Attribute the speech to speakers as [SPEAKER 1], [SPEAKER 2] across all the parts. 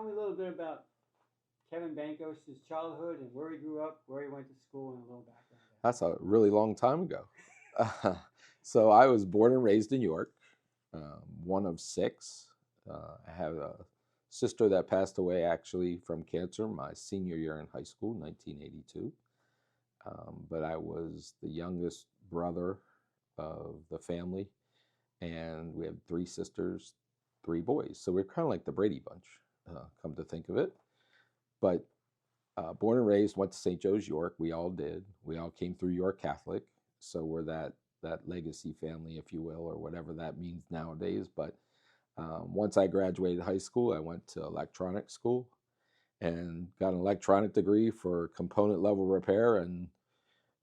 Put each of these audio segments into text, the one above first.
[SPEAKER 1] Tell me a little bit about Kevin Bankos' childhood and where he grew up, where he went to school, and a little background there.
[SPEAKER 2] That's a really long time ago. So I was born and raised in York, one of six. I have a sister that passed away actually from cancer my senior year in high school, 1982. But I was the youngest brother of the family, and we have three sisters, three boys. So we're kind of like the Brady Bunch, come to think of it. But born and raised, went to St. Joe's, York. We all did. We all came through York Catholic, so we're that legacy family, if you will, or whatever that means nowadays. But once I graduated high school, I went to electronics school and got an electronic degree for component level repair. And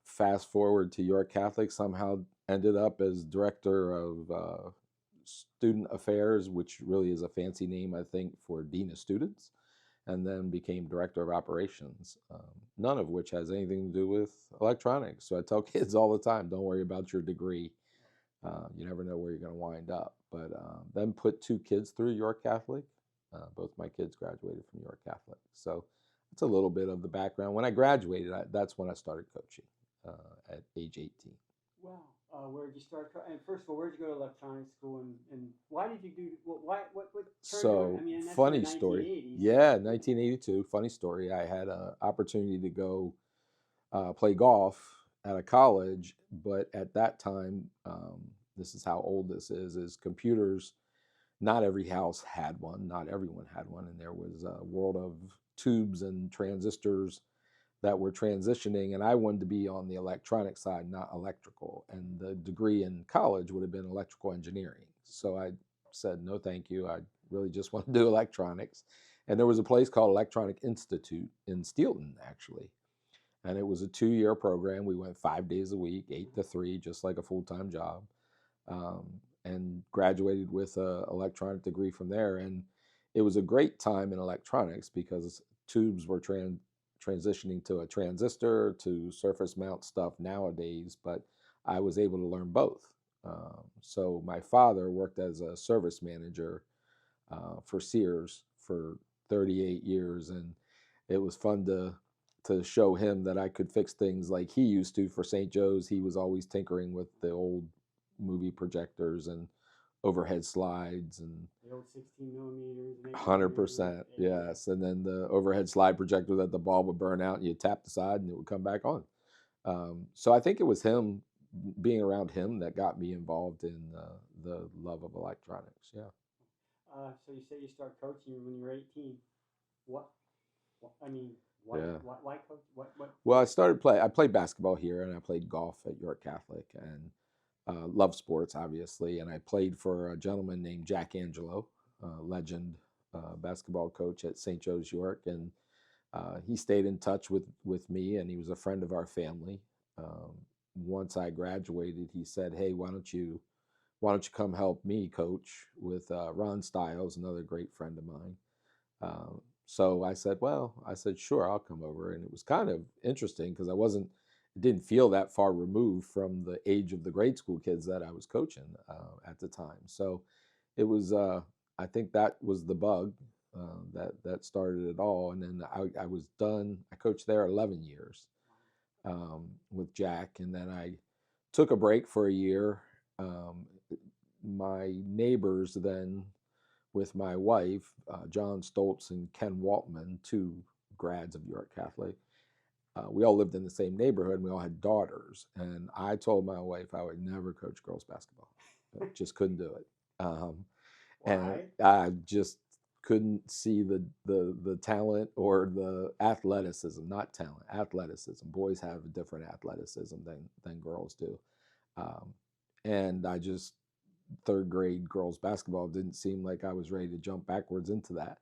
[SPEAKER 2] fast forward to York Catholic, somehow ended up as director of student affairs, which really is a fancy name, I think, for dean of students, and then became director of operations, none of which has anything to do with electronics. So I tell kids all the time, don't worry about your degree. You never know where you're going to wind up. But then put two kids through York Catholic. Both my kids graduated from York Catholic. So it's a little bit of the background. When I graduated, that's when I started coaching at age 18.
[SPEAKER 1] Wow. Where did you start? And first of all, where did you go to electronics school, and why did you do? What turned you?
[SPEAKER 2] So
[SPEAKER 1] I mean, that's in the
[SPEAKER 2] funny story.
[SPEAKER 1] 1980s.
[SPEAKER 2] Yeah, 1982. Funny story. I had an opportunity to go play golf at a college, but at that time, this is how old this is computers. Not every house had one, not everyone had one, and there was a world of tubes and transistors that were transitioning, and I wanted to be on the electronic side, not electrical. And the degree in college would have been electrical engineering. So I said, no, thank you. I really just want to do electronics. And there was a place called Electronic Institute in Steelton, actually. And it was a 2-year program. We went 5 days a week, 8 to 3, just like a full-time job, um, and graduated with an electronic degree from there. And it was a great time in electronics because tubes were transitioning to a transistor to surface mount stuff nowadays, but I was able to learn both. So my father worked as a service manager for Sears for 38 years, and it was fun to show him that I could fix things like he used to for St. Joe's. He was always tinkering with the old movie projectors and overhead slides and
[SPEAKER 1] The old 16 millimeters,
[SPEAKER 2] 100%, yes. And then the overhead slide projector that the bulb would burn out, and you tap the side and it would come back on. So I think it was him, being around him, that got me involved in the love of electronics. Yeah.
[SPEAKER 1] So you say you start coaching when you were 18. What? I mean,
[SPEAKER 2] Yeah.
[SPEAKER 1] why coach? What?
[SPEAKER 2] Well, I played basketball here, and I played golf at York Catholic, and love sports, obviously. And I played for a gentleman named Jack Angelo, legend basketball coach at St. Joe's, York. And he stayed in touch with me, and he was a friend of our family. Um, Once I graduated, he said, "Hey, why don't you come help me coach with Ron Stiles, another great friend of mine?" So I said, sure, I'll come over. And it was kind of interesting because it didn't feel that far removed from the age of the grade school kids that I was coaching at the time. So it was, I think that was the bug that started it all. And then I was done. I coached there 11 years with Jack. And then I took a break for a year. My neighbors then, with my wife, John Stoltz and Ken Waltman, two grads of York Catholic. We all lived in the same neighborhood, and we all had daughters. And I told my wife I would never coach girls basketball. I just couldn't do it. And I just couldn't see the talent or the athleticism, not talent, athleticism. Boys have a different athleticism than girls do. Um, and I just, third grade girls basketball didn't seem like I was ready to jump backwards into that.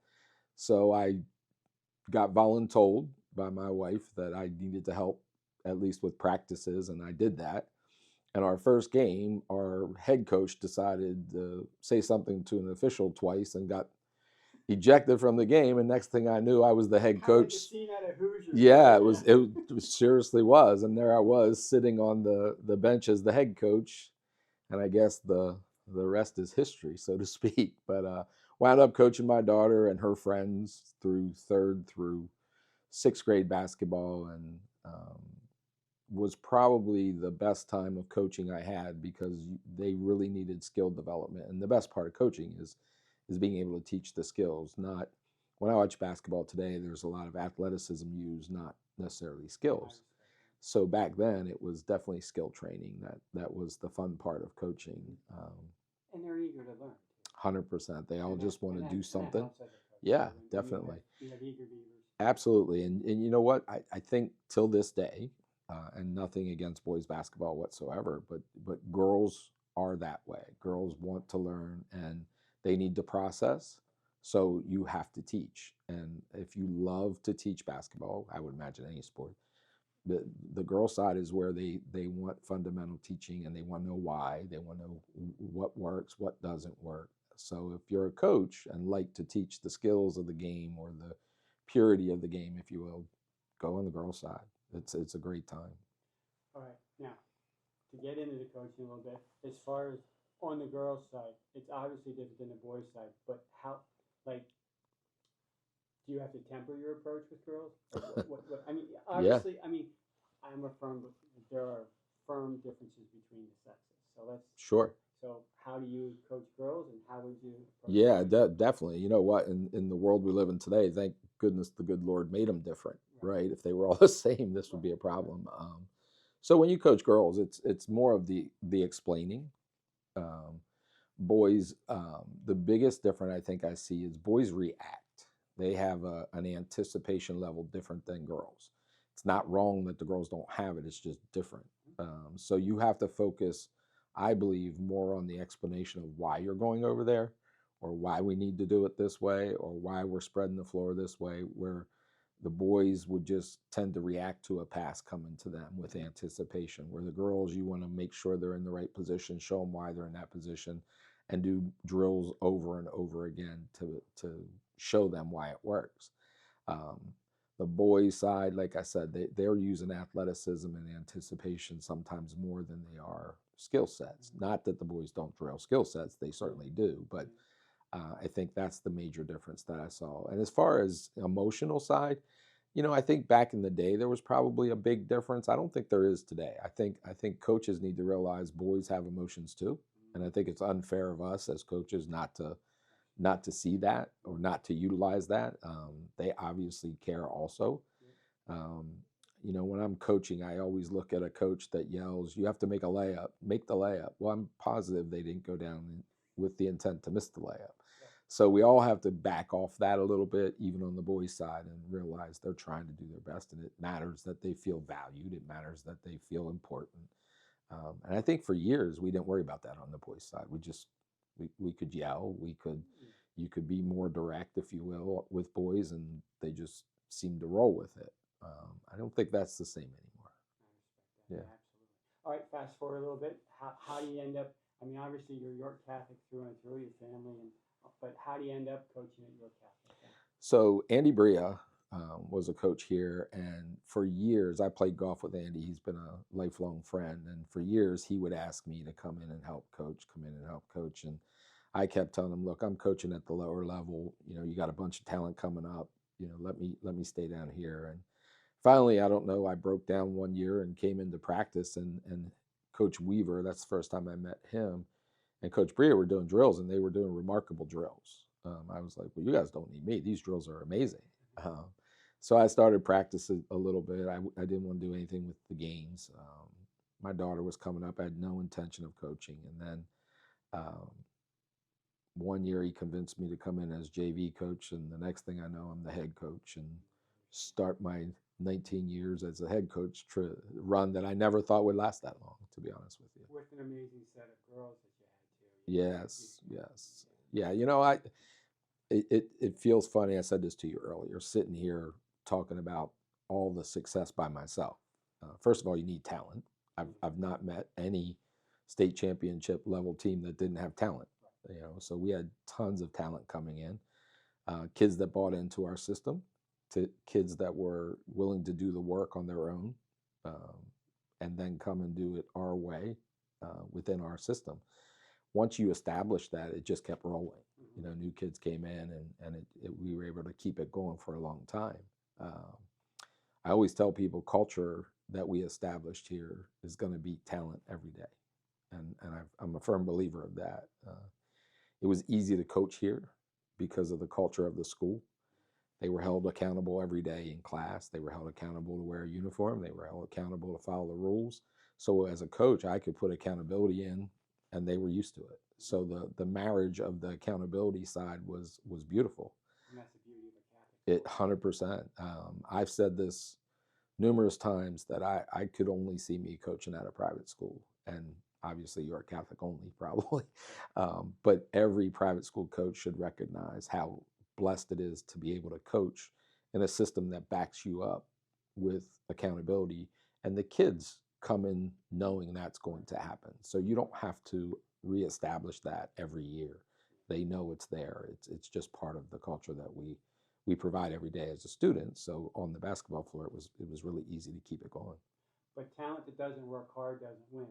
[SPEAKER 2] So I got voluntold by my wife that I needed to help at least with practices, and I did that. And our first game, our head coach decided to say something to an official twice and got ejected from the game. And next thing I knew, I was the head coach.
[SPEAKER 1] Like a scene out of Hoosiers.
[SPEAKER 2] Yeah, it seriously was. And there I was sitting on the bench as the head coach. And I guess the rest is history, so to speak. But wound up coaching my daughter and her friends through third through sixth grade basketball, and was probably the best time of coaching I had because they really needed skill development. And the best part of coaching is being able to teach the skills. Not when I watch basketball today, there's a lot of athleticism used, not necessarily skills. So back then, it was definitely skill training. That was the fun part of coaching.
[SPEAKER 1] And they're eager to learn.
[SPEAKER 2] 100%. They all just want to do something.
[SPEAKER 1] That
[SPEAKER 2] Yeah, definitely.
[SPEAKER 1] You have eager beavers.
[SPEAKER 2] Absolutely. And you know what? I think till this day, and nothing against boys basketball whatsoever, but girls are that way. Girls want to learn and they need to process. So you have to teach. And if you love to teach basketball, I would imagine any sport, the girl side is where they want fundamental teaching and they want to know why. They want to know what works, what doesn't work. So if you're a coach and like to teach the skills of the game or the purity of the game, if you will, go on the girl side. It's a great time.
[SPEAKER 1] All right, now to get into the coaching a little bit, as far as on the girls' side, it's obviously different than the boys' side. But how, like, do you have to temper your approach with girls? What I mean, obviously, yeah. I mean, I'm a firm, but there are firm differences between the sexes. So let's
[SPEAKER 2] sure.
[SPEAKER 1] So how do you coach girls, and how would you?
[SPEAKER 2] Yeah, definitely. You know what? In the world we live in today, thank goodness the good Lord made them different, right? If they were all the same, this would be a problem. So when you coach girls, it's more of the explaining. Boys, the biggest difference I think I see is boys react. They have an anticipation level different than girls. It's not wrong that the girls don't have it. It's just different. So you have to focus, I believe, more on the explanation of why you're going over there, or why we need to do it this way, or why we're spreading the floor this way, where the boys would just tend to react to a pass coming to them with anticipation, where the girls, you want to make sure they're in the right position, show them why they're in that position, and do drills over and over again to show them why it works. The boys' side, like I said, they're using athleticism and anticipation sometimes more than they are skill sets. Not that the boys don't drill skill sets, they certainly do, but I think that's the major difference that I saw. And as far as emotional side, I think back in the day there was probably a big difference. I don't think there is today. I think coaches need to realize boys have emotions too, and I think it's unfair of us as coaches not to see that or not to utilize that. They obviously care also. When I'm coaching, I always look at a coach that yells, "You have to make a layup. Make the layup." Well, I'm positive they didn't go down with the intent to miss the layup. So we all have to back off that a little bit, even on the boys' side, and realize they're trying to do their best. And it matters that they feel valued. It matters that they feel important. And I think for years we didn't worry about that on the boys' side. We could yell. You could be more direct, if you will, with boys, and they just seem to roll with it. I don't think that's the same anymore.
[SPEAKER 1] Yeah, absolutely. All right, fast forward a little bit. How do you end up? I mean, obviously you're York Catholic through and through, your family, but how do you end up coaching at York Catholic?
[SPEAKER 2] So Andy Bria was a coach here, and for years I played golf with Andy. He's been a lifelong friend, and for years he would ask me to come in and help coach, and I kept telling him, "Look, I'm coaching at the lower level. You got a bunch of talent coming up. Let me stay down here." And finally, I don't know, I broke down one year and came into practice, and Coach Weaver, that's the first time I met him, and Coach Bria were doing drills, and they were doing remarkable drills. I was like, "Well, you guys don't need me. These drills are amazing." So I started practicing a little bit. I didn't want to do anything with the games. My daughter was coming up. I had no intention of coaching. And then one year he convinced me to come in as JV coach, and the next thing I know, I'm the head coach and start my 19 years as a head coach run that I never thought would last that long, to be honest with you.
[SPEAKER 1] With an amazing set of girls that you had too.
[SPEAKER 2] Yes. Yeah, it feels funny. I said this to you earlier, sitting here talking about all the success by myself. First of all, you need talent. I've not met any state championship level team that didn't have talent. So we had tons of talent coming in, kids that bought into our system, to kids that were willing to do the work on their own, and then come and do it our way within our system. Once you establish that, it just kept rolling. new kids came in, and we were able to keep it going for a long time. Um, I always tell people culture that we established here is going to beat talent every day. And I'm a firm believer of that. It was easy to coach here because of the culture of the school. They were held accountable every day in class. They were held accountable to wear a uniform. They were held accountable to follow the rules. So as a coach, I could put accountability in, and they were used to it. So the marriage of the accountability side was beautiful.
[SPEAKER 1] And that's the beauty of a Catholic.
[SPEAKER 2] It 100%. I've said this numerous times that I could only see me coaching at a private school, and obviously you're a Catholic only probably, but every private school coach should recognize how blessed it is to be able to coach in a system that backs you up with accountability, and the kids come in knowing that's going to happen. So you don't have to reestablish that every year. They know it's there. It's just part of the culture that we provide every day as a student. So on the basketball floor, it was really easy to keep it going.
[SPEAKER 1] But talent that doesn't work hard doesn't win.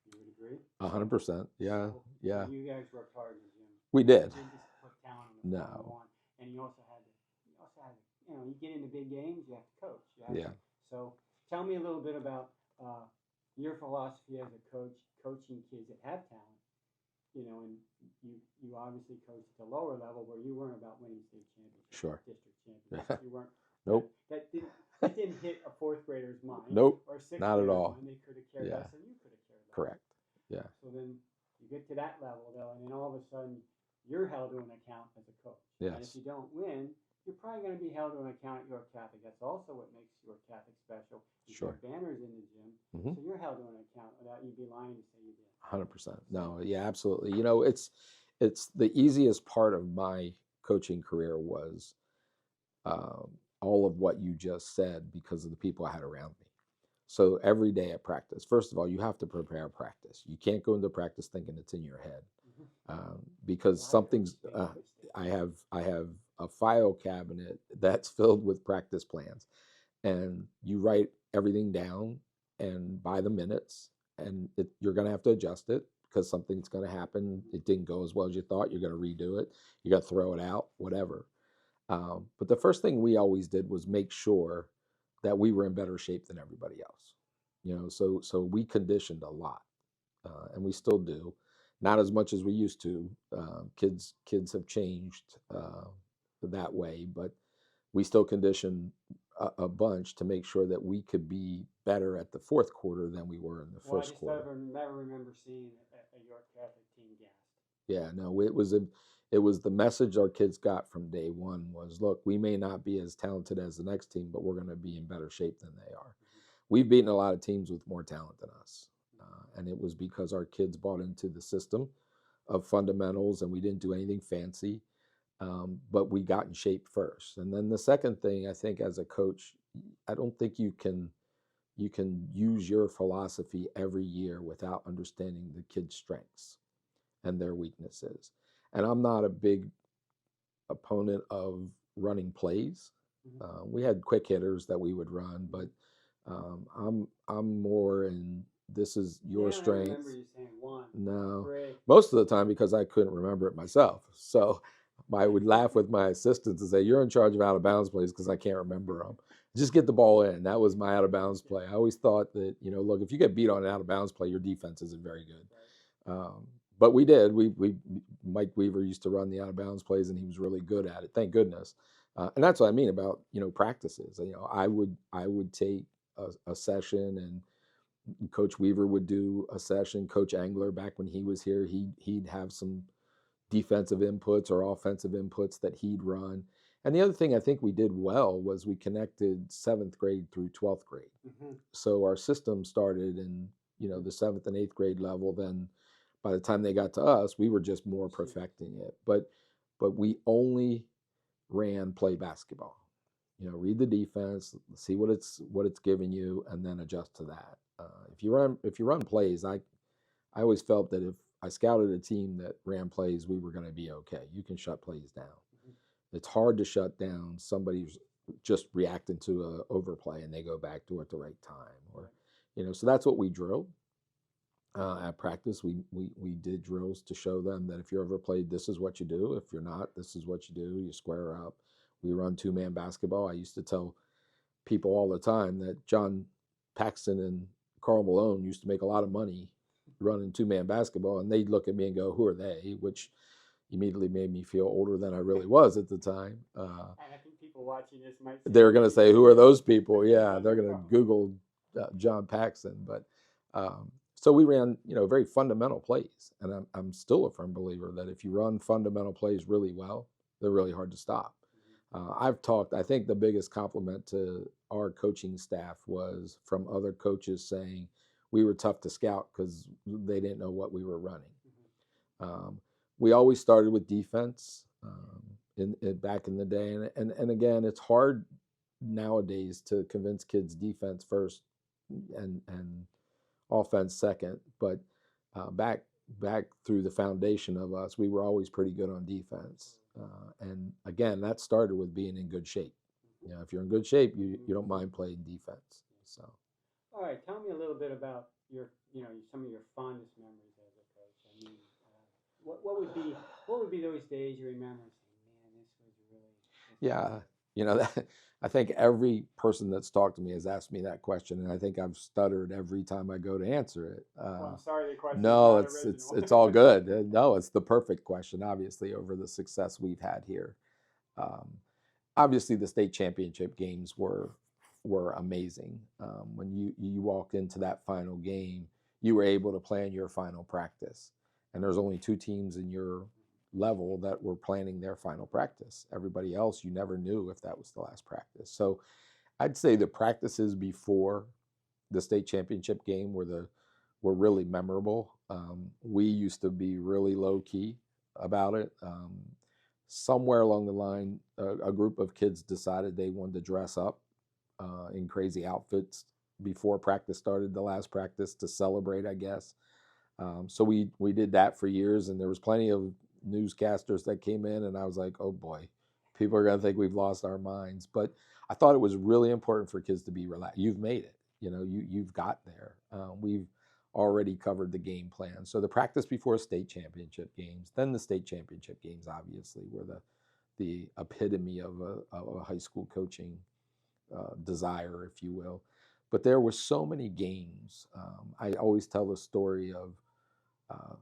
[SPEAKER 1] You would agree?
[SPEAKER 2] 100%. Yeah,
[SPEAKER 1] So,
[SPEAKER 2] yeah.
[SPEAKER 1] You guys worked hard in the gym.
[SPEAKER 2] We did.
[SPEAKER 1] You didn't just put talent on the
[SPEAKER 2] No.
[SPEAKER 1] one. And you also had you get into big games, you have to coach.
[SPEAKER 2] Yeah.
[SPEAKER 1] So tell me a little bit about your philosophy as a coach, coaching kids that have talent. And you obviously coached at the lower level where you weren't about winning state championships,
[SPEAKER 2] Sure.
[SPEAKER 1] district championships. You weren't.
[SPEAKER 2] Nope.
[SPEAKER 1] That didn't hit a fourth grader's mind.
[SPEAKER 2] Nope.
[SPEAKER 1] Or a sixth
[SPEAKER 2] Not at
[SPEAKER 1] grader's
[SPEAKER 2] all.
[SPEAKER 1] mind. They could have cared
[SPEAKER 2] Yeah.
[SPEAKER 1] less than you could have cared less.
[SPEAKER 2] Correct. Yeah.
[SPEAKER 1] So then you get to that level though, and then all of a sudden you're held to an account as a coach.
[SPEAKER 2] Yes.
[SPEAKER 1] And if you don't win, you're probably going to be held to an account at York Catholic. That's also what makes York Catholic special. You
[SPEAKER 2] Sure.
[SPEAKER 1] have banners in the gym,
[SPEAKER 2] Mhm.
[SPEAKER 1] so you're held to an account without you'd be lying to say you did.
[SPEAKER 2] 100%. No, yeah, absolutely. It's the easiest part of my coaching career was all of what you just said because of the people I had around me. So every day at practice, first of all, you have to prepare practice. You can't go into practice thinking it's in your head, because something's. I have a file cabinet that's filled with practice plans, and you write everything down and by the minutes, and you're going to have to adjust it because something's going to happen. It didn't go as well as you thought. You're going to redo it. You got to throw it out, whatever. But the first thing we always did was make sure that we were in better shape than everybody else. So we conditioned a lot, and we still do. Not as much as we used to. Kids have changed that way, but we still condition a bunch to make sure that we could be better at the fourth quarter than we were in the first quarter.
[SPEAKER 1] I never remember seeing a York Catholic team gassed.
[SPEAKER 2] Yeah, no, it was the message our kids got from day one was, look, we may not be as talented as the next team, but we're going to be in better shape than they are. We've beaten a lot of teams with more talent than us. And it was because our kids bought into the system of fundamentals, and we didn't do anything fancy, but we got in shape first. And then the second thing, I think, as a coach, I don't think you can use your philosophy every year without understanding the kids' strengths and their weaknesses. And I'm not a big opponent of running plays. We had quick hitters that we would run, but I'm more in, this is your strength.
[SPEAKER 1] I remember you saying one.
[SPEAKER 2] No,
[SPEAKER 1] 3.
[SPEAKER 2] most of the time because I couldn't remember it myself. So I would laugh with my assistants and say, "You're in charge of out of bounds plays because I can't remember them. Just get the ball in." That was my out of bounds play. I always thought that, look, if you get beat on an out of bounds play, your defense isn't very good. But we did. Mike Weaver used to run the out of bounds plays, and he was really good at it. Thank goodness. And that's what I mean about practices. I would take a session, and Coach Weaver would do a session. Coach Angler, back when he was here, he'd have some defensive inputs or offensive inputs that he'd run. And the other thing I think we did well was we connected 7th grade through 12th grade. So our system started in the 7th and 8th grade level. Then by the time they got to us, we were just more perfecting it. But we only ran play basketball. Read the defense, see what it's giving you, and then adjust to that. If you run plays, I always felt that if I scouted a team that ran plays, we were going to be okay. You can shut plays down. It's hard to shut down somebody who's just reacting to an overplay and they go back to it at the right time, or so that's what we drilled. At practice, we did drills to show them that if you ever played, this is what you do. If you're not, this is what you do. You square up. We run two-man basketball. I used to tell people all the time that John Paxton and Carl Malone used to make a lot of money running two-man basketball, and they'd look at me and go, "Who are they?" Which immediately made me feel older than I really was at the time.
[SPEAKER 1] And I think people watching this might say,
[SPEAKER 2] They're going to say, "Who are those people?" Yeah, they're going to Google John Paxson. But so we ran, very fundamental plays, and I'm still a firm believer that if you run fundamental plays really well, they're really hard to stop. I've talked. I think the biggest compliment to our coaching staff was from other coaches saying we were tough to scout because they didn't know what we were running. We always started with defense back in the day, and again, it's hard nowadays to convince kids defense first and offense second. But back through the foundation of us, we were always pretty good on defense. And again, that started with being in good shape. If you're in good shape, you don't mind playing defense. So,
[SPEAKER 1] all right, tell me a little bit about some of your fondest memories as a coach. I mean, what would be those days you remember? Saying, man, this was really.
[SPEAKER 2] Yeah, that, I think every person that's talked to me has asked me that question, and I think I've stuttered every time I go to answer it.
[SPEAKER 1] Well, I'm sorry, the question.
[SPEAKER 2] No,
[SPEAKER 1] Not
[SPEAKER 2] it's
[SPEAKER 1] original.
[SPEAKER 2] it's all good. No, it's the perfect question. Obviously, over the success we've had here, um, obviously the state championship games were amazing. When you walked into that final game, you were able to plan your final practice, and there's only two teams in your level that were planning their final practice. Everybody else, you never knew if that was the last practice. So I'd say the practices before the state championship game were really memorable. We used to be really low key about it. Somewhere along the line, a group of kids decided they wanted to dress up in crazy outfits before practice started, the last practice, to celebrate, I guess. So we did that for years, and there was plenty of newscasters that came in, and I was like, oh boy, people are going to think we've lost our minds. But I thought it was really important for kids to be relaxed. You've made it. You've got there. We've already covered the game plan. So the practice before state championship games, then the state championship games, obviously, were the epitome of a high school coaching desire, if you will. But there were so many games. I always tell the story of uh,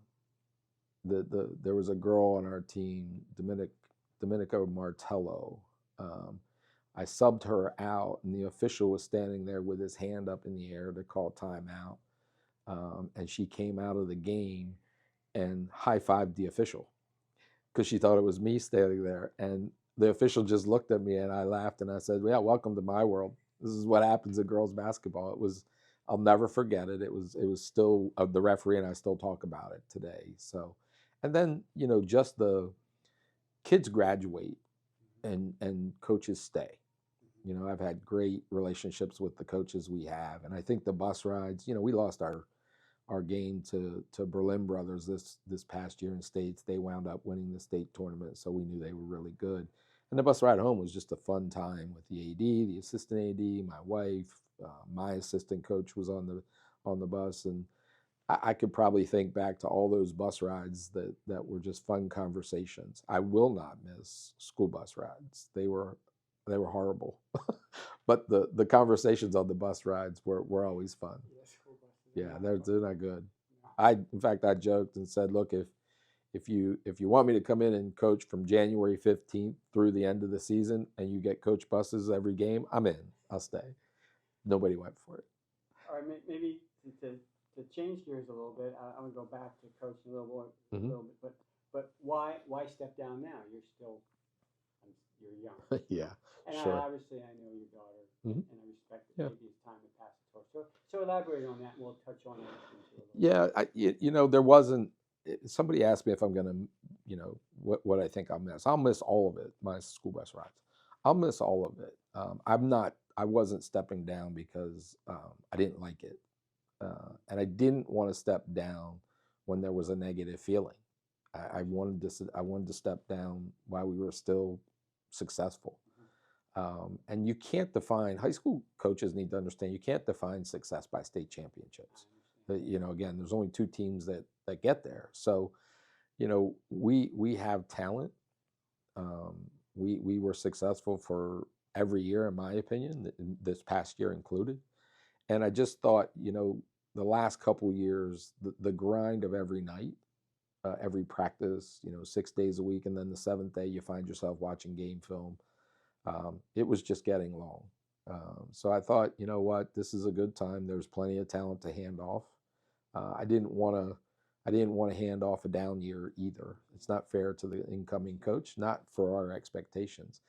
[SPEAKER 2] there was a girl on our team, Dominica Martello. I subbed her out, and the official was standing there with his hand up in the air to call timeout. And she came out of the game and high-fived the official because she thought it was me standing there. And the official just looked at me, and I laughed, and I said, yeah, welcome to my world. This is what happens in girls basketball. I'll never forget it. It was still the referee, and I still talk about it today. So, and then, just the kids graduate and coaches stay. I've had great relationships with the coaches we have. And I think the bus rides, we lost our game to Berlin Brothers this past year in states. They wound up winning the state tournament, so we knew they were really good. And the bus ride home was just a fun time with the AD, the assistant AD, my wife, my assistant coach was on the bus, and I could probably think back to all those bus rides that were just fun conversations. I will not miss school bus rides. They were horrible, but the conversations on the bus rides were always fun. Yeah, they're not good. In fact, I joked and said, look, if you want me to come in and coach from January 15th through the end of the season, and you get coach buses every game, I'm in. I'll stay. Nobody went for it.
[SPEAKER 1] All right, maybe to change gears a little bit, I'm gonna go back to coaching a little bit, but why step down now? You're young.
[SPEAKER 2] Yeah,
[SPEAKER 1] and
[SPEAKER 2] sure.
[SPEAKER 1] Obviously I know your daughter, and I respect it. Yeah. Maybe it's time to pass the torch. So elaborate on that, and we'll touch on it.
[SPEAKER 2] Yeah, there wasn't. Somebody asked me if I'm gonna, what I think I'll miss. I'll miss all of it. My school bus rides. I'll miss all of it. I wasn't stepping down because I didn't like it. And I didn't want to step down when there was a negative feeling. I wanted to step down while we were still successful. And you can't define, high school coaches need to understand, you can't define success by state championships. You know, again, there's only 2 teams that get there. So, you know, we have talent. Um, we were successful for every year, in my opinion, this past year included. And I just thought, you know, the last couple years, the grind of every night, every practice, you know, 6 days a week, and then the seventh day you find yourself watching game film. It was just getting long. So I thought, you know what, this is a good time. There's plenty of talent to hand off. I didn't want to. I didn't want to hand off a down year either. It's not fair to the incoming coach, not for our expectations.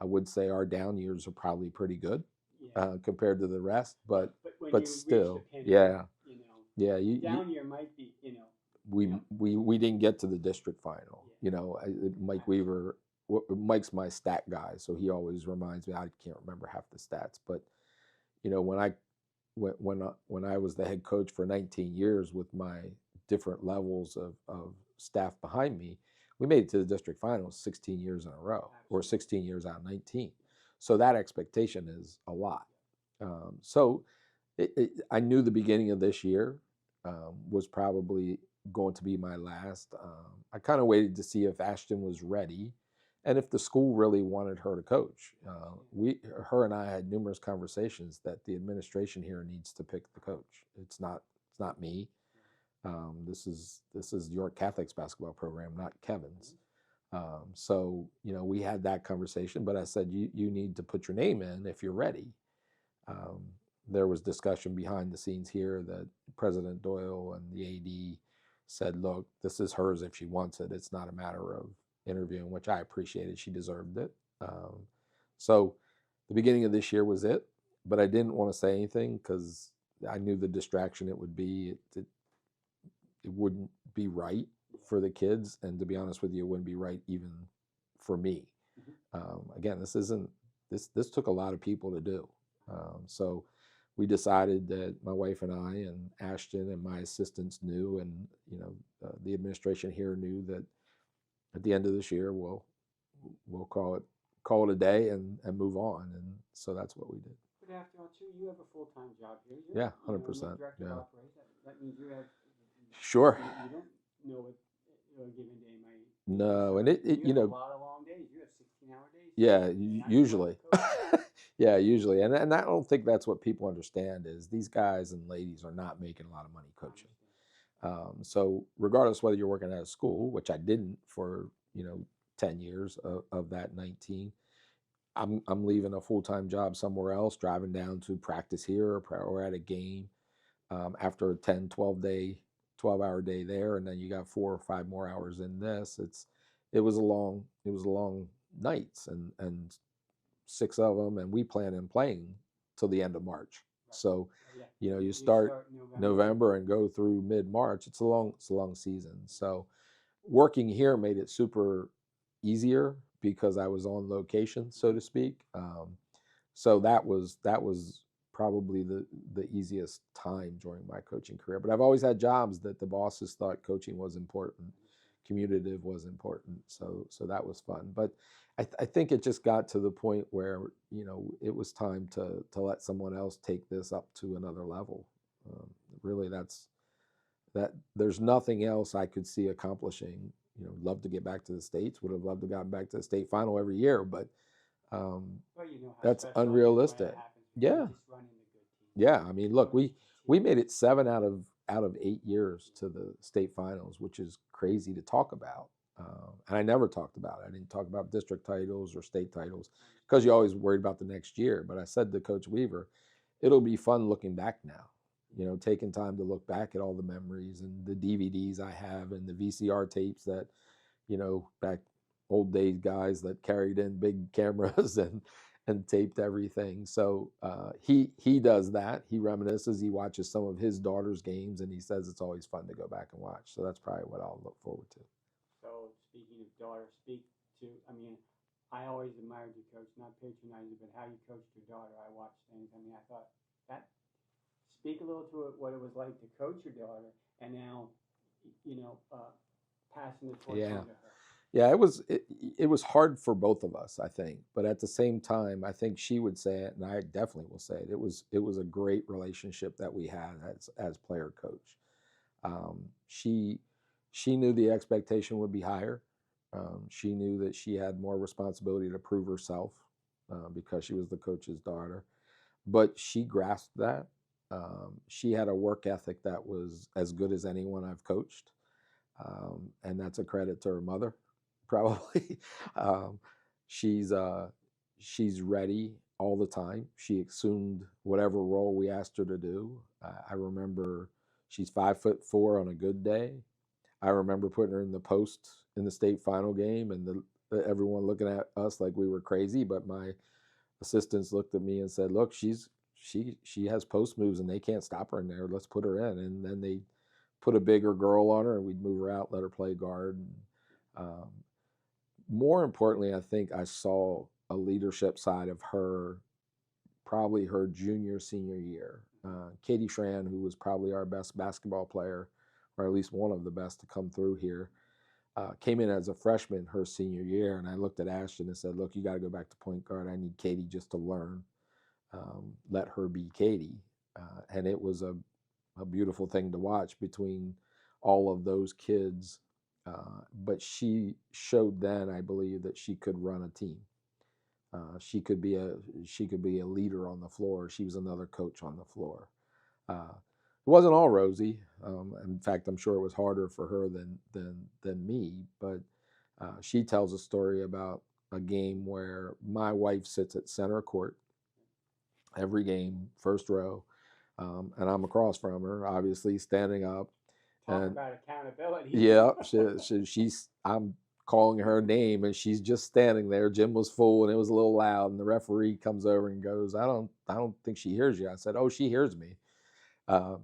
[SPEAKER 2] I would say our down years are probably pretty good
[SPEAKER 1] Yeah.
[SPEAKER 2] compared to the rest,
[SPEAKER 1] But when
[SPEAKER 2] but
[SPEAKER 1] you
[SPEAKER 2] still,
[SPEAKER 1] reach the pinnacle,
[SPEAKER 2] yeah,
[SPEAKER 1] you know,
[SPEAKER 2] yeah.
[SPEAKER 1] down year might be, you know,
[SPEAKER 2] We didn't get to the district final.
[SPEAKER 1] Yeah.
[SPEAKER 2] You know, Mike Weaver. Mike's my stat guy, so he always reminds me. I can't remember half the stats, but you know, when I was the head coach for 19 years with my different levels of staff behind me, we made it to the district finals 16 years in a row, or 16 years out of 19. So that expectation is a lot. So I knew the beginning of this year was probably going to be my last. I kind of waited to see if Ashton was ready and if the school really wanted her to coach. Her and I had numerous conversations that the administration here needs to pick the coach. It's not me. This is York Catholic's basketball program, not Kevin's. So you know, we had that conversation, but I said you need to put your name in if you're ready. There was discussion behind the scenes here that President Doyle and the AD said, look, this is hers if she wants it. It's not a matter of interviewing, which I appreciated. She deserved it. So the beginning of this year was it, but I didn't want to say anything because I knew the distraction it would be. It wouldn't be right for the kids. And to be honest with you, it wouldn't be right even for me. Again, this took a lot of people to do. So we decided that my wife and I and Ashton and my assistants knew, and you know, the administration here knew that at the end of this year we'll call it a day and move on, and so that's what we did.
[SPEAKER 1] But after all, too, you have a full-time job here.
[SPEAKER 2] Yeah, 100%.
[SPEAKER 1] Director of operations. That means you have.
[SPEAKER 2] Sure.
[SPEAKER 1] You don't know what a given day might.
[SPEAKER 2] No, and it you
[SPEAKER 1] have
[SPEAKER 2] know,
[SPEAKER 1] a lot of long days. You have 16-hour days.
[SPEAKER 2] yeah, usually. Yeah, usually. And I don't think that's what people understand is these guys and ladies are not making a lot of money coaching. So regardless whether you're working at a school, which I didn't for, you know, 10 years of that 19, I'm leaving a full-time job somewhere else, driving down to practice here or at a game after a 10, 12-hour day there. And then you got 4 or 5 more hours in this. It was a long nights and 6 of them, and we plan on playing till the end of March. Right. So, you know, you start November and go through mid-March. It's a long season. So, working here made it super easier because I was on location, so to speak. So that was probably the easiest time during my coaching career. But I've always had jobs that the bosses thought coaching was important, commutative was important. So that was fun. But I think it just got to the point where, you know, it was time to let someone else take this up to another level. Really, that there's nothing else I could see accomplishing. You know, love to get back to the States, would have loved to gotten back to the state final every year, but well, you know that's unrealistic. Yeah. Yeah. I mean, look, we made it 7 out of 8 years to the state finals, which is crazy to talk about. And I never talked about it. I didn't talk about district titles or state titles because you're always worried about the next year. But I said to Coach Weaver, it'll be fun looking back now, you know, taking time to look back at all the memories and the DVDs I have and the VCR tapes that, you know, back old days guys that carried in big cameras and taped everything. So he does that. He reminisces. He watches some of his daughter's games, and he says it's always fun to go back and watch. So that's probably what I'll look forward to.
[SPEAKER 1] So speaking of daughter, I mean, I always admired you, Coach, not patronizing, but how you coached your daughter. I watched things. I mean, I thought that speak a little to it, what it was like to coach your daughter, and now, you know, passing the torch on to her.
[SPEAKER 2] Yeah, it was hard for both of us, I think. But at the same time, I think she would say it, and I definitely will say it. It was a great relationship that we had as player coach. She knew the expectation would be higher. She knew that she had more responsibility to prove herself because she was the coach's daughter. But she grasped that. She had a work ethic that was as good as anyone I've coached, and that's a credit to her mother, probably. um, she's she's ready all the time. She assumed whatever role we asked her to do. I remember she's 5'4" on a good day. I remember putting her in the post in the state final game, and everyone looking at us like we were crazy. But my assistants looked at me and said, "Look, she has post moves, and they can't stop her in there. Let's put her in." And then they put a bigger girl on her, and we'd move her out, let her play guard. Um, More importantly, I think I saw a leadership side of her probably her junior, senior year. Katie Schran, who was probably our best basketball player, or at least one of the best to come through here, came in as a freshman her senior year. And I looked at Ashton and said, "Look, you got to go back to point guard. I need Katie just to learn. Let her be Katie." And it was a beautiful thing to watch between all of those kids. But she showed then, I believe, that she could run a team. She could be a leader on the floor. She was another coach on the floor. It wasn't all rosy. In fact, I'm sure it was harder for her than me. But she tells a story about a game where my wife sits at center court every game, first row, and I'm across from her, obviously standing up.
[SPEAKER 1] Talk
[SPEAKER 2] And
[SPEAKER 1] about accountability.
[SPEAKER 2] yeah, she's I'm calling her name, and she's just standing there. Gym was full, and it was a little loud. And the referee comes over and goes, I don't think she hears you." I said, "Oh, she hears me."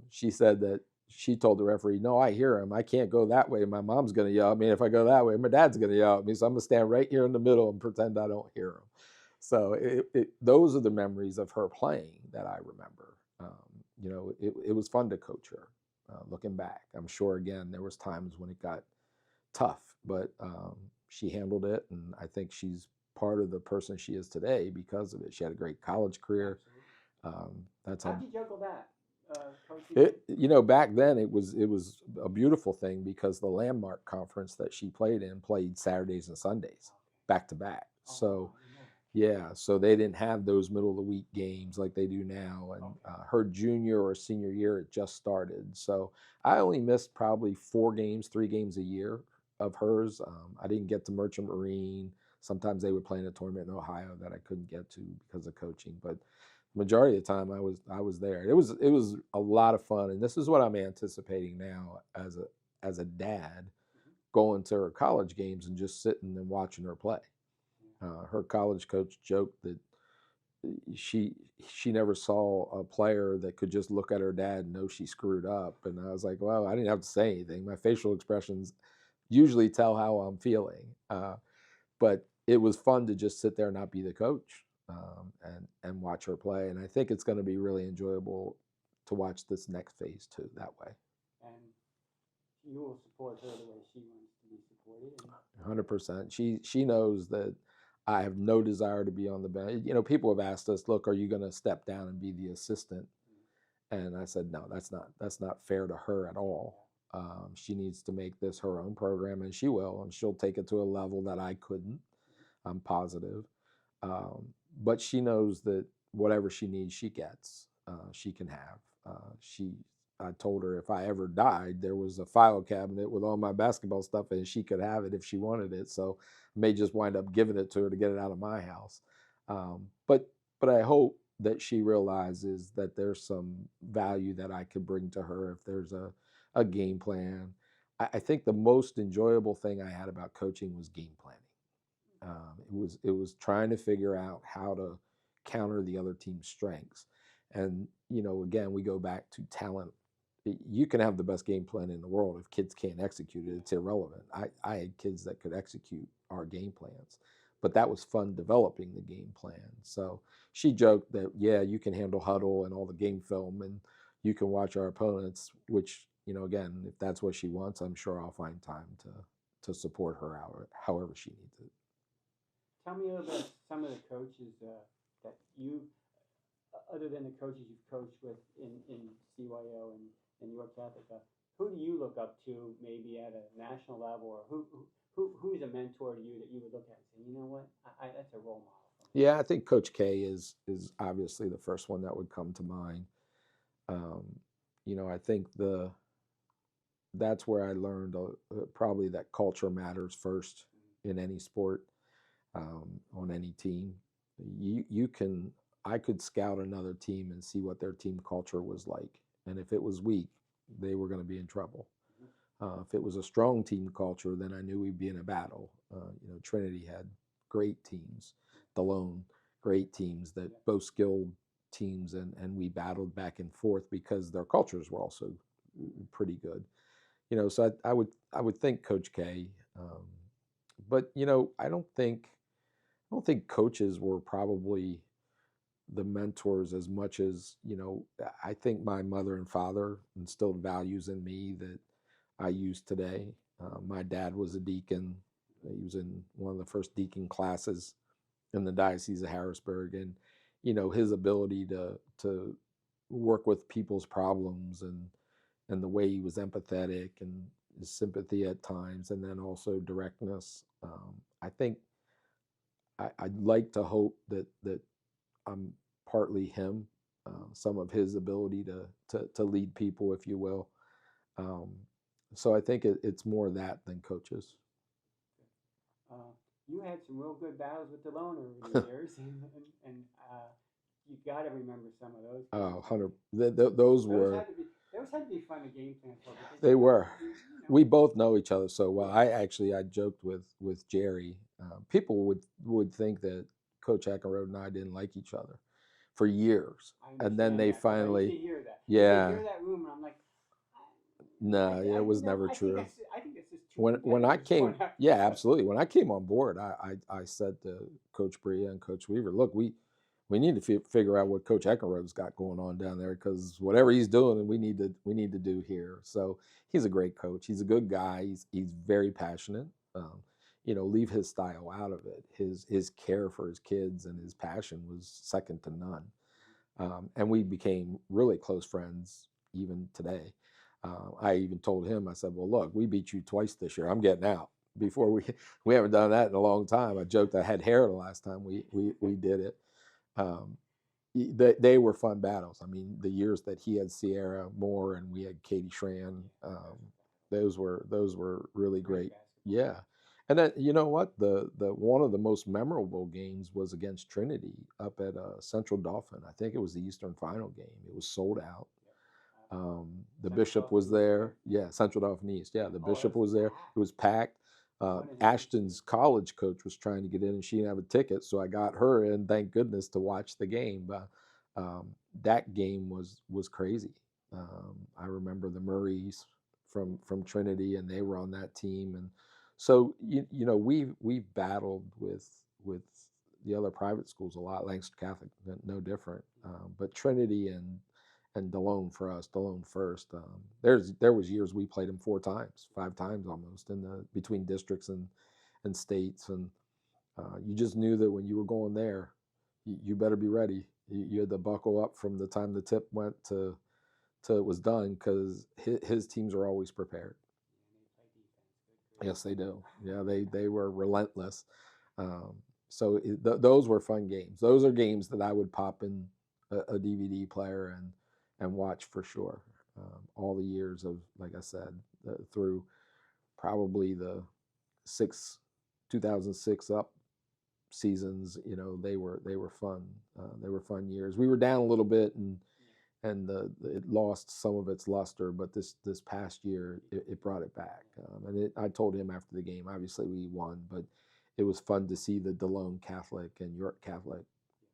[SPEAKER 2] She said that she told the referee, "No, I hear him. I can't go that way. My mom's going to yell at me. If I go that way, my dad's going to yell at me. So I'm going to stand right here in the middle and pretend I don't hear him." So those are the memories of her playing that I remember. It was fun to coach her. Looking back, I'm sure again there was times when it got tough, but she handled it, and I think she's part of the person she is today because of it. She had a great college career. That's
[SPEAKER 1] How'd
[SPEAKER 2] how
[SPEAKER 1] you juggle that? Coaching?
[SPEAKER 2] back then it was a beautiful thing because the landmark conference that she played in played Saturdays and Sundays back to back. So yeah, so they didn't have those middle of the week games like they do now. And her junior or senior year, it just started. So I only missed probably 4 games, 3 games a year of hers. I didn't get to Merchant Marine. Sometimes they would play in a tournament in Ohio that I couldn't get to because of coaching. But majority of the time I was there. It was a lot of fun. And this is what I'm anticipating now as a dad, going to her college games and just sitting and watching her play. Her college coach joked that she never saw a player that could just look at her dad and know she screwed up. And I was like, well, I didn't have to say anything. My facial expressions usually tell how I'm feeling. But it was fun to just sit there and not be the coach, and watch her play. And I think it's going to be really enjoyable to watch this next phase too that way.
[SPEAKER 1] And you will support her the way she wants to be supported.
[SPEAKER 2] 100%. She knows that I have no desire to be on the bench. People have asked us, "Look, are you going to step down and be the assistant?" And I said, "No, that's not fair to her at all. She needs to make this her own program, and she will, and she'll take it to a level that I couldn't. I'm positive. But she knows that whatever she needs, she gets. She can have. I told her if I ever died, there was a file cabinet with all my basketball stuff, and she could have it if she wanted it. So I may just wind up giving it to her to get it out of my house. But I hope that she realizes that there's some value that I could bring to her if there's a game plan. I think the most enjoyable thing I had about coaching was game planning. It was trying to figure out how to counter the other team's strengths. And again, we go back to talent. You can have the best game plan in the world if kids can't execute it. It's irrelevant. I had kids that could execute our game plans, but that was fun developing the game plan. So she joked that, yeah, you can handle huddle and all the game film, and you can watch our opponents. Which again, if that's what she wants, I'm sure I'll find time to support her however she needs it.
[SPEAKER 1] Tell me a little bit some of the coaches that you, other than the coaches you've coached with in CYO and York Catholic, who do you look up to maybe at a national level, or who's a mentor to you that you would look at and say, you know what, that's a role model for me?
[SPEAKER 2] Yeah, I think Coach K is obviously the first one that would come to mind. I think that's where I learned probably that culture matters first in any sport, on any team. I could scout another team and see what their team culture was like, and if it was weak, they were going to be in trouble. If it was a strong team culture, then I knew we'd be in a battle. Trinity had great teams, DeLone, great teams, that both skilled teams, and we battled back and forth because their cultures were also pretty good. So I would think Coach K, but I don't think coaches were probably the mentors as much as, I think my mother and father instilled values in me that I use today. My dad was a deacon. He was in one of the first deacon classes in the Diocese of Harrisburg, and his ability to work with people's problems, and the way he was empathetic, and his sympathy at times, and then also directness. I think I'd like to hope that I'm partly him, some of his ability to lead people, if you will. So I think it's more that than coaches.
[SPEAKER 1] You had some real good battles with DeLone over the years, and you got to remember some of those.
[SPEAKER 2] Oh, 100. Those were.
[SPEAKER 1] Those had to be fun to game plan for.
[SPEAKER 2] They were. We both know each other so well. I joked with Jerry. People would think that Coach Eckenrode and I didn't like each other for years, and then they finally.
[SPEAKER 1] I hear that.
[SPEAKER 2] Yeah.
[SPEAKER 1] I hear that rumor. I'm like.
[SPEAKER 2] No, it was never true.
[SPEAKER 1] I think it's just
[SPEAKER 2] when I came, yeah, absolutely. When I came on board, I said to Coach Bria and Coach Weaver, look, we need to figure out what Coach Eckenrode's got going on down there, because whatever he's doing, we need to do here. So he's a great coach. He's a good guy. He's very passionate. Leave his style out of it. His care for his kids and his passion was second to none. And we became really close friends even today. I even told him, I said, well, look, we beat you twice this year. I'm getting out. Before we haven't done that in a long time. I joked I had hair the last time we did it. They were fun battles. I mean, the years that he had Sierra Moore and we had Katie Schran, those were really great. Yeah. And then, you know what? The one of the most memorable games was against Trinity up at Central Dauphin. I think it was the Eastern Final game. It was sold out. The bishop was there. Yeah, Central Dauphin East. Yeah, the bishop was there. It was packed. Ashton's college coach was trying to get in, and she didn't have a ticket, so I got her in, thank goodness, to watch the game. But that game was crazy. I remember the Murrays from Trinity, and they were on that team. And so we've battled with the other private schools a lot. Lancaster Catholic, no different. But Trinity and DeLone for us, DeLone first. There was years we played them 4 times, 5 times almost between districts and states, and you just knew that when you were going there, you better be ready. You had to buckle up from the time the tip went to it was done, because his teams are always prepared. Yes, they do. Yeah, they were relentless. So those were fun games. Those are games that I would pop in a DVD player and watch for sure. All the years of, like I said, through probably the 2006 up seasons, they were fun. They were fun years. We were down a little bit, and it lost some of its luster, but this past year it brought it back. I told him after the game, obviously we won, but it was fun to see the DeLone Catholic and York Catholic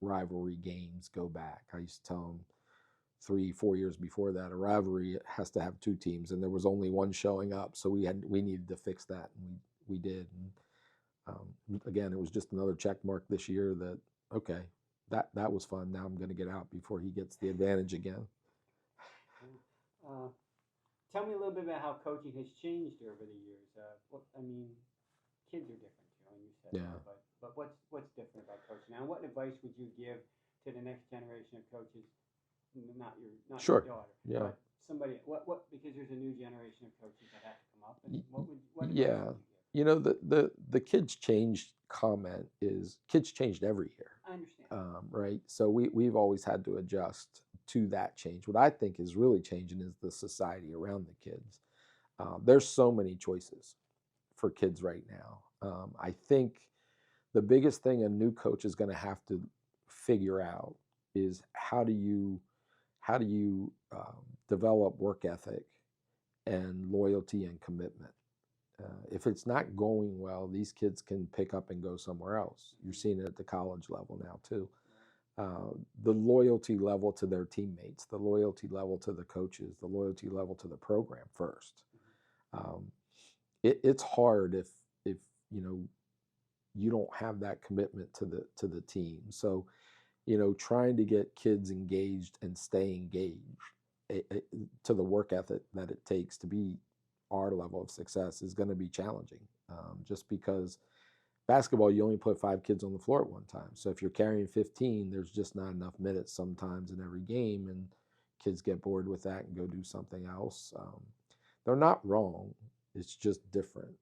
[SPEAKER 2] rivalry games go back. I used to tell him 3-4 years before that, a rivalry has to have 2 teams, and there was only one showing up, so we needed to fix that, and we did. And again, it was just another check mark this year that, okay, that was fun. Now I'm going to get out before he gets the advantage again.
[SPEAKER 1] tell me a little bit about how coaching has changed over the years. Kids are different too, and you said
[SPEAKER 2] Yeah.
[SPEAKER 1] that, but what's different about coaching now? And what advice would you give to the next generation of coaches? Not
[SPEAKER 2] Sure.
[SPEAKER 1] your daughter,
[SPEAKER 2] Yeah.
[SPEAKER 1] but somebody. What because there's a new generation of coaches that have to come up, and what advice
[SPEAKER 2] Yeah.
[SPEAKER 1] would you give?
[SPEAKER 2] You know, the kids changed comment is kids changed every year.
[SPEAKER 1] I understand.
[SPEAKER 2] Right? So we've always had to adjust to that change. What I think is really changing is the society around the kids. There's so many choices for kids right now. I think the biggest thing a new coach is going to have to figure out is how do you develop work ethic and loyalty and commitment. If it's not going well, these kids can pick up and go somewhere else. You're seeing it at the college level now too. The loyalty level to their teammates, the loyalty level to the coaches, the loyalty level to the program first. It's hard if you don't have that commitment to the team. So trying to get kids engaged and stay engaged to the work ethic that it takes to be our level of success is going to be challenging. Just because basketball, you only put 5 kids on the floor at one time. So if you're carrying 15, there's just not enough minutes sometimes in every game, and kids get bored with that and go do something else. They're not wrong. It's just different.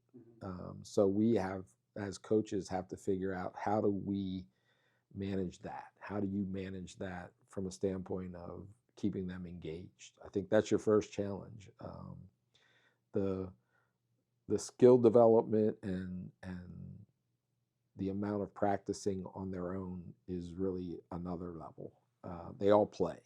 [SPEAKER 2] So we have, as coaches, have to figure out how do we manage that? How do you manage that from a standpoint of keeping them engaged? I think that's your first challenge. The skill development and the amount of practicing on their own is really another level. They all play.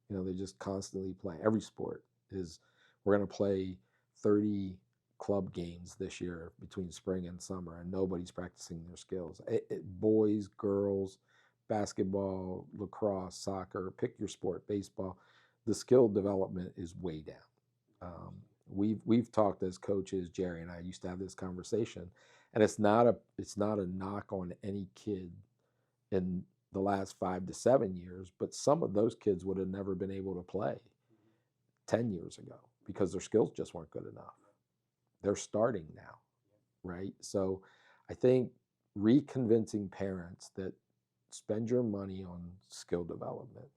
[SPEAKER 2] They just constantly play. Every sport is. We're going to play 30 club games this year between spring and summer, and nobody's practicing their skills. Boys, girls, basketball, lacrosse, soccer, pick your sport, baseball. The skill development is way down. We've talked as coaches. Jerry and I used to have this conversation, and it's not a knock on any kid in the last 5 to 7 years, but some of those kids would have never been able to play 10 years ago because their skills just weren't good enough. They're starting now, right? So I think reconvincing parents that spend your money on skill development,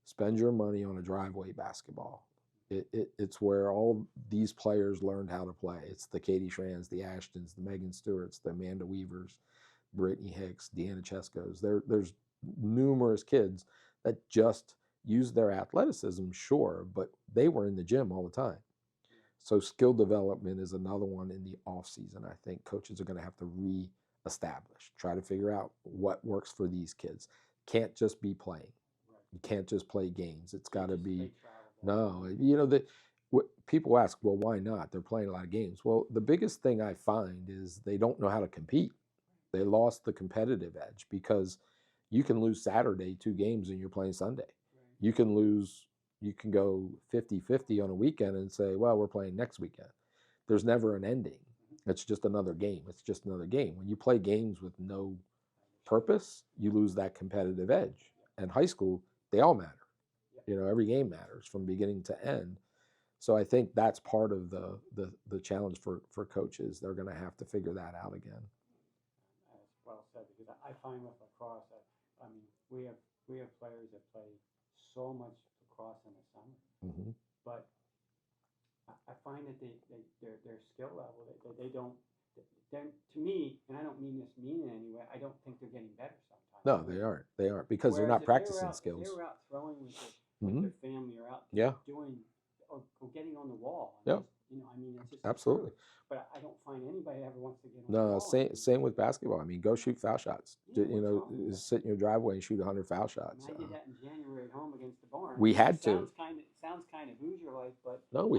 [SPEAKER 2] spend your money on a driveway basketball. It's where all these players learned how to play. It's the Katie Shrans, the Ashtons, the Megan Stewarts, the Amanda Weavers, Brittany Hicks, Deanna Cheskos. There's numerous kids that just use their athleticism, sure, but they were in the gym all the time. So skill development is another one in the off season. I think coaches are going to have to reestablish, try to figure out what works for these kids. Can't just be playing. You can't just play games. It's got to be. No, people ask, well, why not? They're playing a lot of games. Well, the biggest thing I find is they don't know how to compete. They lost the competitive edge because you can lose Saturday 2 games and you're playing Sunday. You can go 50-50 on a weekend and say, well, we're playing next weekend. There's never an ending. It's just another game. It's just another game. When you play games with no purpose, you lose that competitive edge. And high school, they all matter. Every game matters from beginning to end. So I think that's part of the challenge for coaches. They're going to have to figure that out again.
[SPEAKER 1] That's well said, because I find with lacrosse, we have players that play so much lacrosse in the summer, but I find that their skill level, they don't. To me, and I don't mean this mean in any way, I don't think they're getting better sometimes.
[SPEAKER 2] No, they aren't. They aren't because they're not practicing skills.
[SPEAKER 1] If they were out throwing with their family or out doing or getting on the wall. It's just
[SPEAKER 2] absolutely.
[SPEAKER 1] Absurd. But I don't find anybody ever wants to get on the wall.
[SPEAKER 2] No, same with basketball. Go shoot foul shots. Sit in your driveway and shoot 100 foul shots.
[SPEAKER 1] I did that in January at home against the Barn.
[SPEAKER 2] We had to.
[SPEAKER 1] Sounds kind of Hoosier-like, but
[SPEAKER 2] no,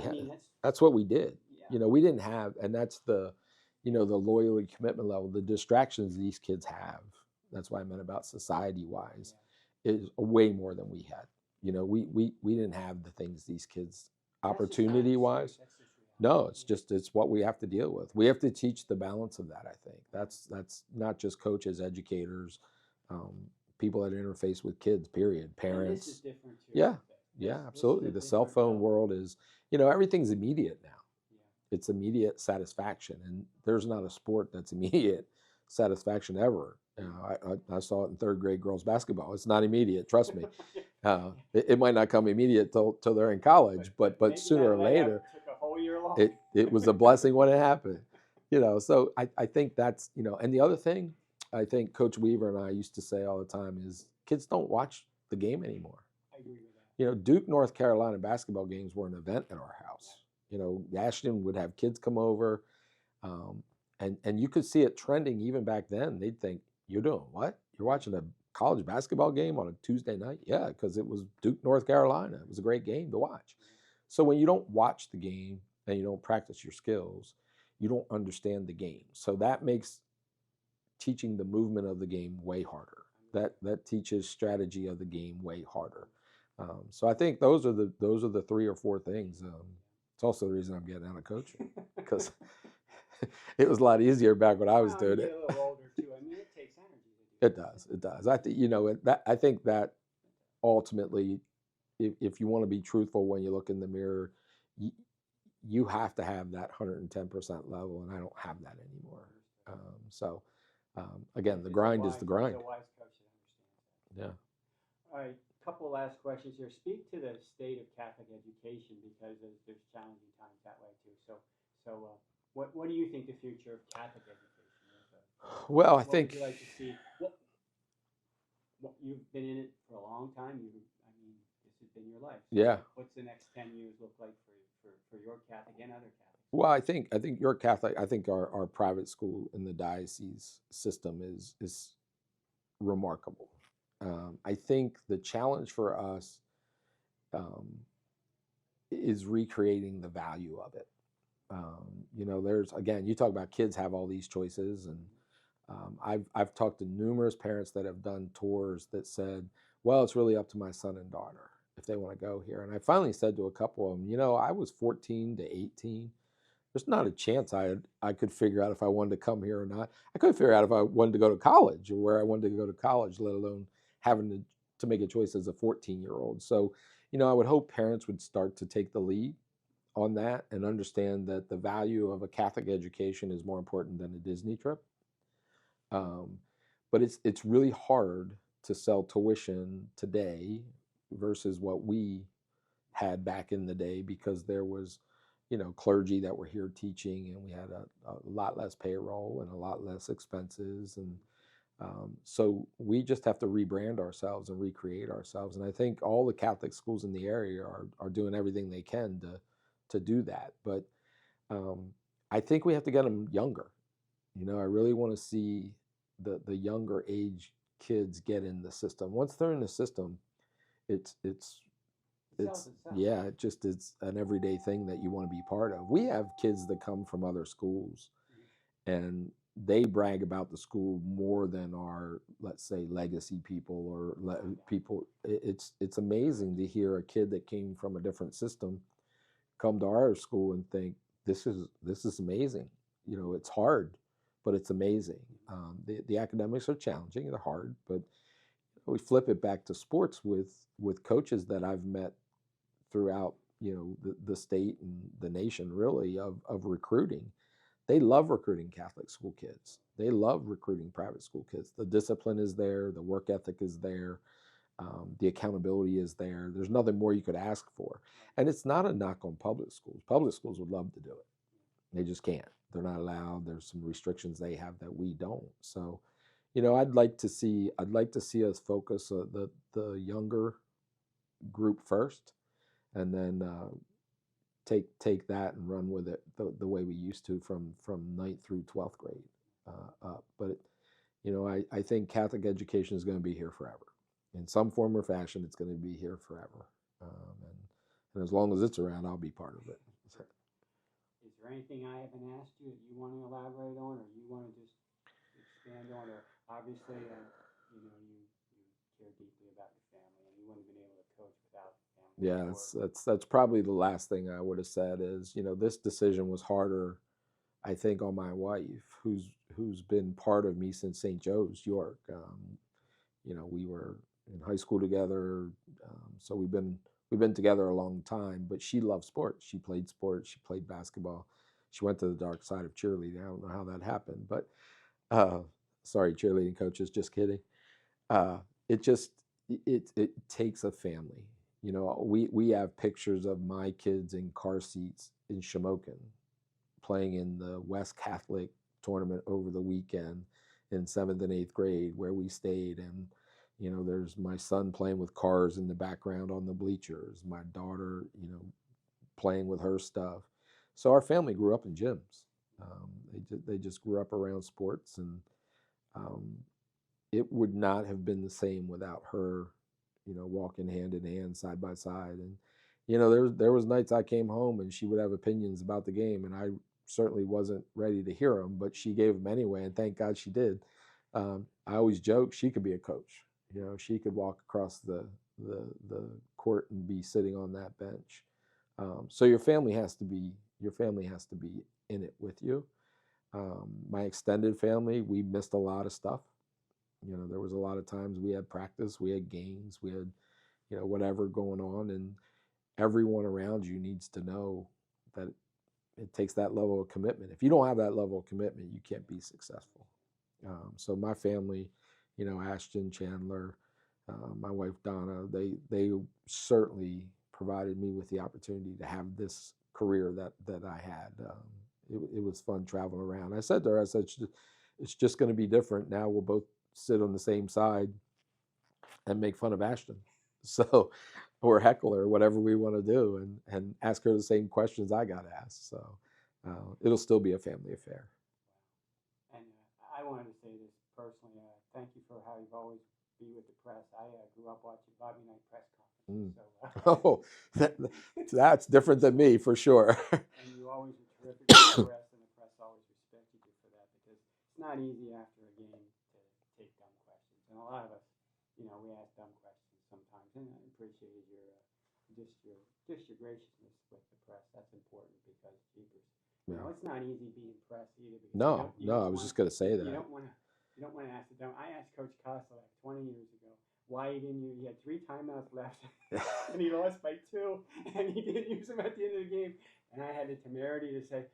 [SPEAKER 2] that's what we did.
[SPEAKER 1] Yeah.
[SPEAKER 2] We didn't have, and that's the loyalty, commitment level, the distractions these kids have. That's what I meant about society-wise, is way more than we had. We didn't have the things these kids, opportunity-wise. No, it's what we have to deal with. We have to teach the balance of that, I think. That's not just coaches, educators, people that interface with kids, period, parents.
[SPEAKER 1] And this is different too.
[SPEAKER 2] Yeah. Yeah,
[SPEAKER 1] This
[SPEAKER 2] absolutely.
[SPEAKER 1] is a
[SPEAKER 2] The cell
[SPEAKER 1] different
[SPEAKER 2] phone
[SPEAKER 1] level.
[SPEAKER 2] world is, you know, everything's immediate now.
[SPEAKER 1] Yeah.
[SPEAKER 2] It's immediate satisfaction, and there's not a sport that's immediate satisfaction ever. You know, I saw it in third grade girls basketball. It's not immediate, trust me. It might not come immediate till they're in college, but
[SPEAKER 1] Maybe
[SPEAKER 2] sooner
[SPEAKER 1] that
[SPEAKER 2] or
[SPEAKER 1] layup
[SPEAKER 2] later,
[SPEAKER 1] took a whole year long.
[SPEAKER 2] it was a blessing when it happened. You know, so I think that's, you know, and the other thing I think Coach Weaver and I used to say all the time is kids don't watch the game anymore.
[SPEAKER 1] I agree with that.
[SPEAKER 2] You know, Duke, North Carolina basketball games were an event at our house. You know, Ashton would have kids come over, um, and you could see it trending even back then. They'd think, "You're doing what? You're watching a college basketball game on a Tuesday night?" Yeah, because it was Duke, North Carolina. It was a great game to watch. So when you don't watch the game and you don't practice your skills, you don't understand the game. So that makes teaching the movement of the game way harder. That teaches strategy of the game way harder. So I think those are the three or four things. It's also the reason I'm getting out of coaching because it was a lot easier back when I was
[SPEAKER 1] Well,
[SPEAKER 2] doing
[SPEAKER 1] you get
[SPEAKER 2] it.
[SPEAKER 1] a little older too. I mean, it takes energy to do
[SPEAKER 2] It does. It does. I think you know that. I think that ultimately, if you want to be truthful when you look in the mirror, you, you have to have that 110% level, and I don't have that anymore. So again, the grind is the grind.
[SPEAKER 1] He's a wise coach that understands that.
[SPEAKER 2] Yeah.
[SPEAKER 1] All right, couple last questions here. Speak to the state of Catholic education because there's challenging times that way too. What do you think the future of Catholic education is?
[SPEAKER 2] Well, I
[SPEAKER 1] What
[SPEAKER 2] think
[SPEAKER 1] would you like to see? What you've been in it for a long time. I mean, this has been your life. So
[SPEAKER 2] yeah.
[SPEAKER 1] what's the next 10 years look like for your Catholic and other Catholics?
[SPEAKER 2] Well, I think your Catholic. I think our private school in the diocese system is remarkable. I think the challenge for us um, is recreating the value of it. You know, there's again, you talk about kids have all these choices, and I've talked to numerous parents that have done tours that said, "Well, it's really up to my son and daughter if they want to go here." And I finally said to a couple of them, "You know, I was 14 to 18. There's not a chance I could figure out if I wanted to come here or not. I couldn't figure out if I wanted to go to college or where I wanted to go to college, let alone having to make a choice as a 14-year-old." So, you know, I would hope parents would start to take the lead on that and understand that the value of a Catholic education is more important than a Disney trip. Um, but it's really hard to sell tuition today versus what we had back in the day because there was, you know, clergy that were here teaching, and we had a lot less payroll and a lot less expenses, and so we just have to rebrand ourselves and recreate ourselves. And I think all the Catholic schools in the area are doing everything they can to do that. But um, I think we have to get them younger. You know, I really want to see the younger age kids get in the system. Once they're in the system, it's it's
[SPEAKER 1] It sells itself.
[SPEAKER 2] yeah, it just is an everyday thing that you want to be part of. We have kids that come from other schools, and they brag about the school more than our, let's say, legacy people or people. It's amazing to hear a kid that came from a different system come to our school and think this is amazing. You know, it's hard, but it's amazing. The academics are challenging; they're hard, but we flip it back to sports with coaches that I've met throughout, you know, the state and the nation really of recruiting. They love recruiting Catholic school kids. They love recruiting private school kids. The discipline is there, the work ethic is there, the accountability is there. There's nothing more you could ask for. And it's not a knock on public schools. Public schools would love to do it. They just can't. They're not allowed. There's some restrictions they have that we don't. So, you know, I'd like to see us focus the younger group first, and then take that and run with it the way we used to from ninth through 12th grade up. But you know, I think Catholic education is going to be here forever, in some form or fashion. It's going to be here forever, and as long as it's around, I'll be part of it. So,
[SPEAKER 1] Is there anything I haven't asked you that you want to elaborate on, or you want to just expand on? Or obviously, you know, you care deeply about your family, and you wouldn't have been able to coach without family
[SPEAKER 2] yeah,
[SPEAKER 1] support.
[SPEAKER 2] that's probably the last thing I would have said is, you know, this decision was harder, I think, on my wife, who's been part of me since St. Joe's, York. You know, we were in high school together, so we've been we've been together a long time, but she loved sports. She played sports. She played basketball. She went to the dark side of cheerleading. I don't know how that happened, but uh, sorry, cheerleading coaches, just kidding. Uh, it just it takes a family. You know, we have pictures of my kids in car seats in Shamokin playing in the West Catholic tournament over the weekend in 7th and 8th grade where we stayed. And you know, there's my son playing with cars in the background on the bleachers, my daughter, you know, playing with her stuff. So our family grew up in gyms. They just grew up around sports, and um, it would not have been the same without her, you know, walking hand in hand, side by side. And you know, there was nights I came home and she would have opinions about the game, and I certainly wasn't ready to hear them, but she gave them anyway, and thank God she did. I always joke she could be a coach. You know, she could walk across the court and be sitting on that bench. So your family has to be in it with you. My extended family, we missed a lot of stuff. You know, there was a lot of times we had practice, we had games, we had, you know, whatever going on, and everyone around you needs to know that it takes that level of commitment. If you don't have that level of commitment, you can't be successful. So my family, you know, Ashton, Chandler, my wife Donna, they certainly provided me with the opportunity to have this career that I had. It was fun traveling around. I said to her, I said, it's just going to be different. Now we'll both sit on the same side and make fun of Ashton. So, or heckle her, whatever we want to do, and ask her the same questions I got asked. So it'll still be a family affair.
[SPEAKER 1] And I wanted to say this personally. Thank you for how you've always be with the press. I grew up watching Bobby Knight press conferences. So,
[SPEAKER 2] Oh, that's different than me for sure.
[SPEAKER 1] And you always were terrific with the press, and the press always respected you for that, because it's not easy after a game to take dumb questions. And a lot of us, you know, we ask dumb questions sometimes, and I appreciated your graciousness with the press. That's important, because jeepers, you know, it's not easy being press either. Because
[SPEAKER 2] No, I was just going to say that.
[SPEAKER 1] You don't want to ask it dumb. I asked Coach Costa like 20 years ago why he didn't use. He had 3 timeouts left, and he lost by 2, and he didn't use them at the end of the game. And I had the temerity to say,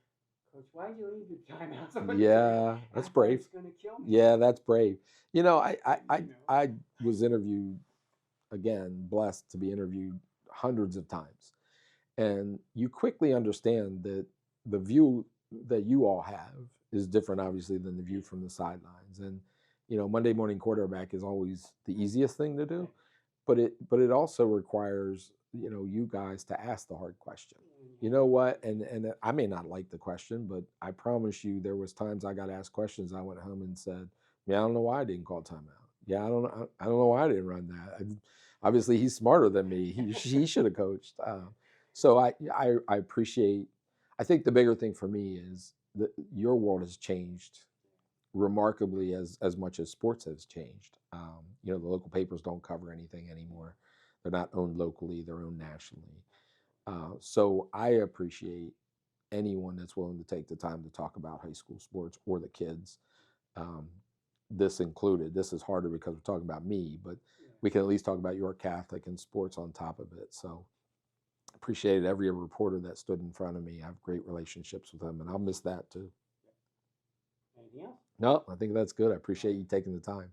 [SPEAKER 1] Coach, why'd you leave your timeouts on?
[SPEAKER 2] Yeah, that's brave.
[SPEAKER 1] It's going to kill me.
[SPEAKER 2] Yeah, that's brave. You know, I was interviewed, again, blessed to be interviewed hundreds of times. And you quickly understand that the view that you all have is different, obviously, than the view from the sidelines. And, you know, Monday morning quarterback is always the easiest thing to do, but it also requires, you know, you guys to ask the hard question. You know what? And I may not like the question, but I promise you, there was times I got asked questions. I went home and said, "Yeah, I don't know why I didn't call timeout. Yeah, I don't know why I didn't run that. Obviously, he's smarter than me. He should have coached." So I appreciate. I think the bigger thing for me is that your world has changed remarkably as much as sports has changed. You know, the local papers don't cover anything anymore. They're not owned locally; they're owned nationally. So I appreciate anyone that's willing to take the time to talk about high school sports or the kids. Um, this included. This is harder because we're talking about me, but we can at least talk about York Catholic and sports on top of it. So appreciated every reporter that stood in front of me. I have great relationships with them, and I'll miss that too.
[SPEAKER 1] Anything else?
[SPEAKER 2] No, I think that's good. I appreciate you taking the time.